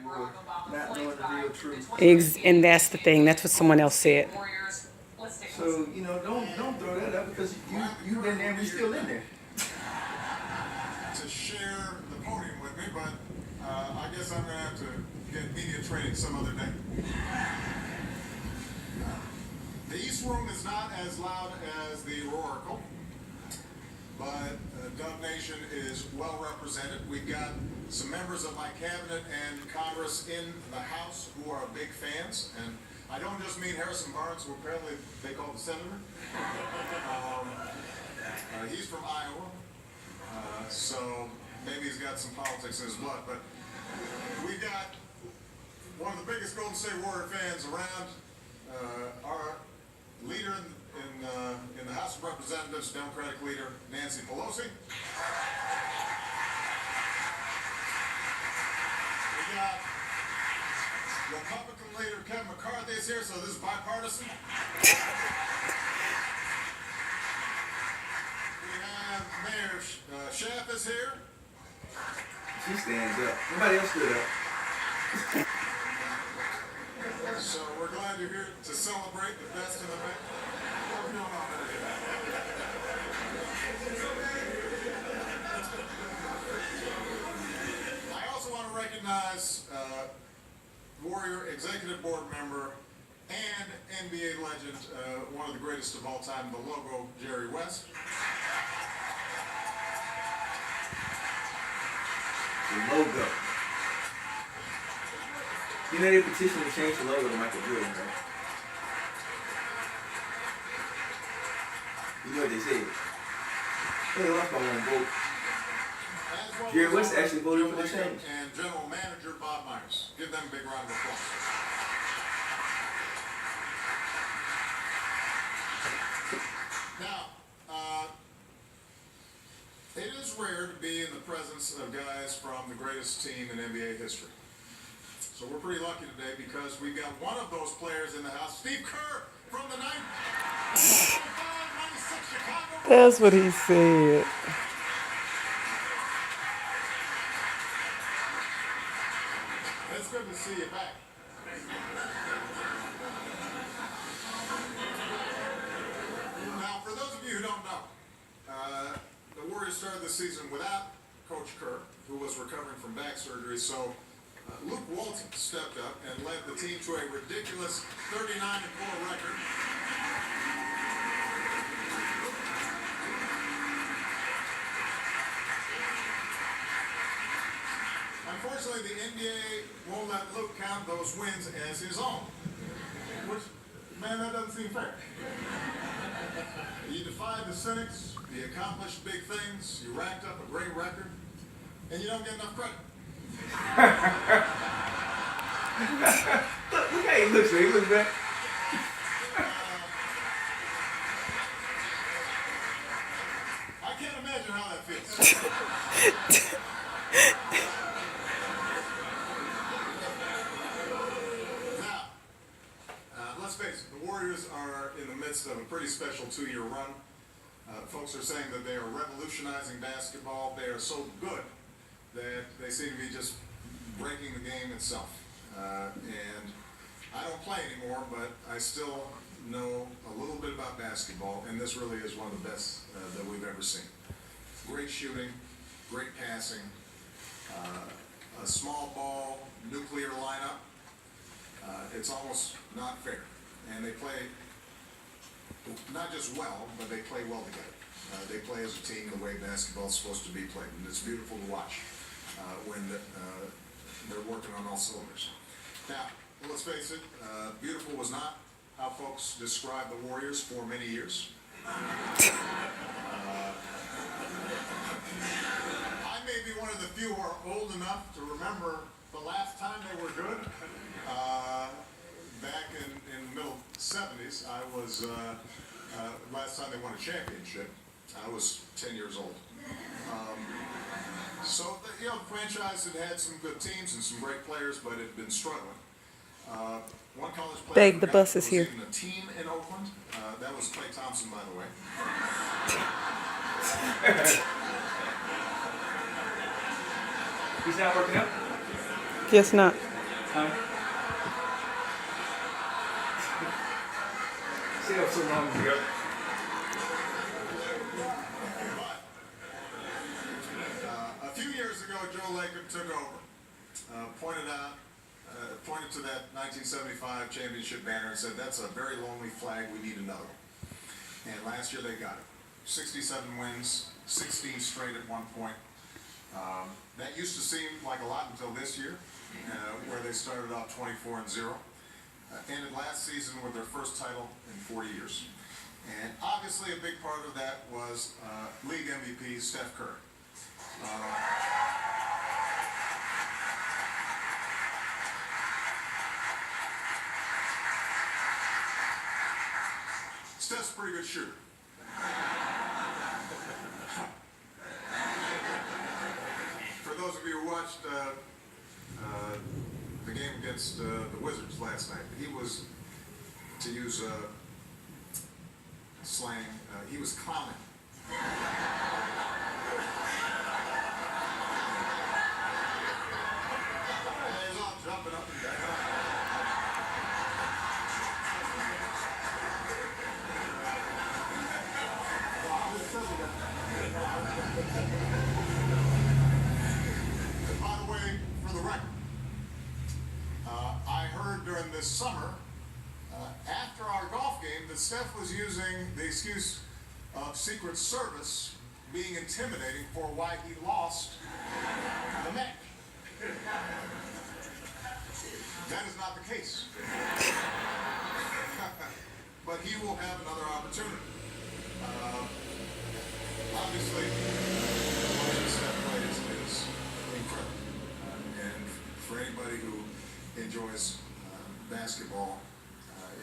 war, not knowing the real truth. And that's the thing. That's what someone else said. So, you know, don't throw that up because you've been there and you're still in there. To share the podium with me, but I guess I'm going to have to get media training some other day. The East Room is not as loud as the Oracle, but Dub Nation is well represented. We've got some members of my cabinet and Congress in the House who are big fans, and I don't just mean Harrison Barnes, who apparently they call the senator. He's from Iowa, so maybe he's got some politics in his blood, but we've got one of the biggest Golden State Warrior fans around, our leader in the House of Representatives, Democratic leader Nancy Pelosi. We got Republican leader Kevin McCarthy is here, so this is bipartisan. We have Mayor Schaaf is here. She stands up. Nobody else stood up. So we're glad you're here to celebrate the best in the best. I also want to recognize Warrior Executive Board member and NBA legend, one of the greatest of all time, the logo, Jerry West. The logo. You know they petitioned to change the logo to Michael Jordan, right? You know what they said? They lost by one vote. Jerry West actually voted for the change. And General Manager Bob Myers. Give them a big round of applause. Now, it is rare to be in the presence of guys from the greatest team in NBA history. So we're pretty lucky today because we've got one of those players in the house, Steve Kerr from the 96 Chicago. That's what he said. It's good to see you back. Now, for those of you who don't know, the Warriors started the season without Coach Kerr, who was recovering from back surgery, so Luke Walton stepped up and led the team to a ridiculous 39-4 record. Unfortunately, the NBA won't let Luke count those wins as his own. Which, man, that doesn't seem fair. You defied the cynics, you accomplished big things, you racked up a great record, and you don't get enough credit. Look how he looks, man. He looks back. I can't imagine how that feels. Now, let's face it, the Warriors are in the midst of a pretty special 2-year run. Folks are saying that they are revolutionizing basketball. They are so good that they seem to be just breaking the game itself. And I don't play anymore, but I still know a little bit about basketball, and this really is one of the best that we've ever seen. Great shooting, great passing, a small ball, nuclear lineup. It's almost not fair. And they play not just well, but they play well together. They play as a team the way basketball is supposed to be played, and it's beautiful to watch when they're working on all cylinders. Now, let's face it, beautiful was not how folks described the Warriors for many years. I may be one of the few who are old enough to remember the last time they were good. Back in the middle 70s, I was, last time they won a championship, I was 10 years old. So, you know, the franchise had some good teams and some great players, but it had been struggling. One college player Babe, the bus is here. even a team in Oakland. That was Klay Thompson, by the way. He's not working out? Guess not. Huh? Stay up so long ago. A few years ago, Joe Lacob took over, pointed to that 1975 championship banner and said, "That's a very lonely flag, we need another one." And last year they got it. 67 wins, 16 straight at one point. That used to seem like a lot until this year, where they started off 24-0. Ended last season with their first title in 40 years. And obviously a big part of that was league MVP Steph Curry. Steph's a pretty good shooter. For those of you who watched the game against the Wizards last night, he was, to use slang, he was clowning. He's all jumping up and down. By the way, for the record, I heard during this summer, after our golf game, that Steph was using the excuse of Secret Service being intimidating for why he lost the match. That is not the case. But he will have another opportunity. Obviously, watching Steph play is incredible. And for anybody who enjoys basketball,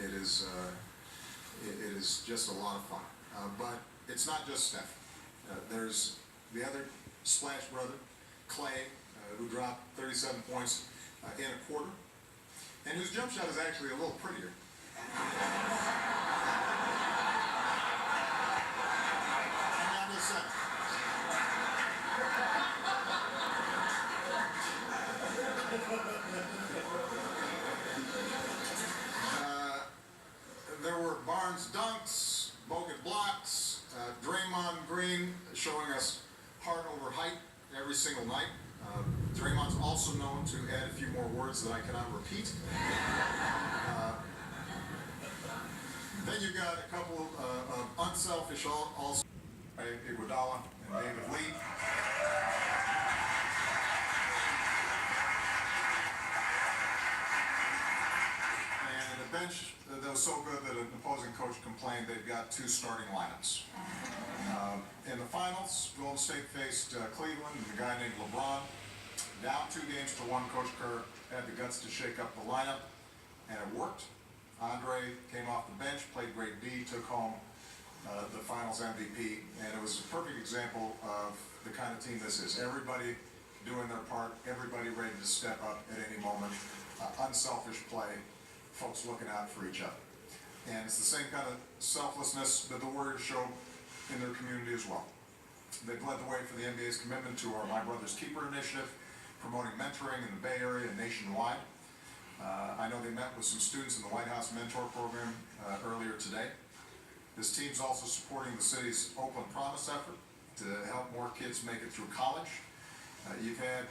it is just a lot of fun. But it's not just Steph. There's the other Splash brother, Clay, who dropped 37 points in a quarter, and whose jump shot is actually a little prettier. I'm just saying. There were Barnes dunks, Bogut blocks, Draymond Green showing us heart over height every single night. Draymond's also known to add a few more words that I cannot repeat. Then you've got a couple of unselfish also, Iguodala and David Lee. And the bench that was so good that an opposing coach complained they've got two starting lineups. In the finals, Golden State faced Cleveland and a guy named LeBron. Down 2-1, Coach Kerr had the guts to shake up the lineup, and it worked. Andre came off the bench, played great D, took home the finals MVP, and it was a perfect example of the kind of team this is. Everybody doing their part, everybody ready to step up at any moment, unselfish play, folks looking out for each other. And it's the same kind of selflessness that the Warriors show in their community as well. They've led the way for the NBA's commitment to our My Brother's Keeper initiative, promoting mentoring in the Bay Area and nationwide. I know they met with some students in the White House Mentor Program earlier today. This team's also supporting the city's Oakland Promise effort to help more kids make it through college. You've had